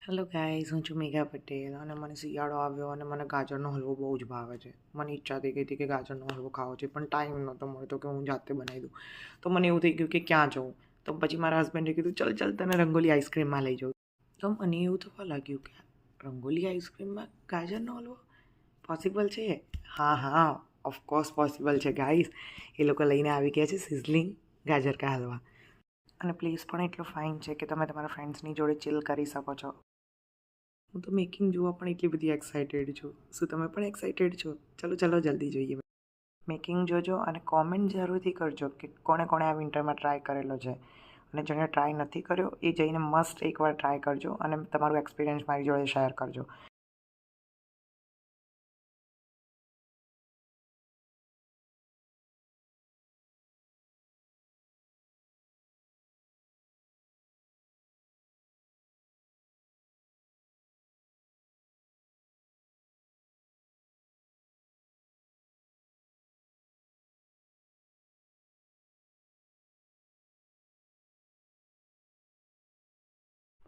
Hello guys, હું છું મેઘા પટેલ અને મને શિયાળો આવ્યો અને મને ગાજરનો હલવો બહુ જ ભાવે છે. મને ઈચ્છા થઈ ગઈ હતી કે ગાજરનો હલવો ખાવો છે, પણ ટાઈમ નહોતો મળતો કે હું જાતે બનાવી દઉં. તો મને એવું થઈ ગયું કે ક્યાં જવું. તો પછી મારા હસબન્ડે કીધું ચાલ તને રંગોલી આઈસ્ક્રીમમાં લઈ જાઉં. તો મને એવું થવા લાગ્યું કે રંગોલી આઈસ્ક્રીમમાં ગાજરનો હલવો પોસિબલ છે? હા, ઓફકોર્સ પોસિબલ છે ગાઈઝ. એ લોકો લઈને આવી ગયા છે સિઝલિંગ ગાજર કા હલવા. અને પ્લેસ પણ એટલો ફાઇન છે કે તમે તમારા ફ્રેન્ડ્સની જોડે ચિલ કરી શકો છો. હું તો મેકિંગ જોવા પણ એટલી બધી એક્સાઇટેડ છું. શું તમે પણ એક્સાઇટેડ છો? ચલો જલ્દી જોઈએ. મેકિંગ જોજો અને કોમેન્ટ જરૂરથી કરજો કે કોણે આ વિન્ટરમાં ટ્રાય કરેલો છે. અને જેણે ટ્રાય નથી કર્યો એ જઈને મસ્ટ એકવાર ટ્રાય કરજો અને તમારું એક્સપિરિયન્સ મારી જોડે શેર કરજો.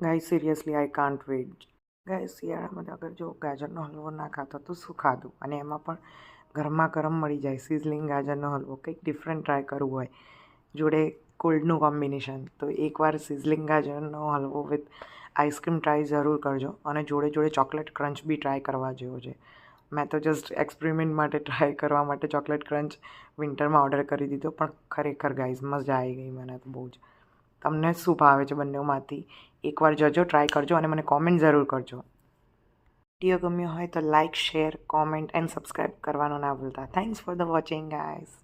Guys seriously I can't wait. Guys શિયાળામાં અગર જો ગાજરનો હલવો ના ખાતો તો શું ખાધું? અને એમાં પણ ગરમા ગરમ મળી જાય સિઝલિંગ ગાજરનો હલવો. કંઈક ડિફરન્ટ ટ્રાય કરવું હોય જોડે કોલ્ડનું કોમ્બિનેશન, તો એકવાર સિઝલિંગ ગાજરનો હલવો વિથ આઈસ્ક્રીમ ટ્રાય જરૂર કરજો. અને જોડે ચોકલેટ ક્રંચ બી ટ્રાય કરવા જેવો છે. મેં તો જસ્ટ એક્સપેરિમેન્ટ માટે ટ્રાય કરવા માટે ચોકલેટ ક્રંચ વિન્ટરમાં ઓર્ડર કરી દીધો, પણ ખરેખર ગાઈઝ મજા આવી ગઈ મને તો બહુ જ. તમને શું ભાવે છે બંનેમાંથી? એકવાર જજો, ટ્રાય કરજો અને મને કોમેન્ટ જરૂર કરજો. વિડીયો ગમ્યો હોય તો like, share, comment and subscribe કરવાનું ના ભૂલતા. Thanks for the watching guys.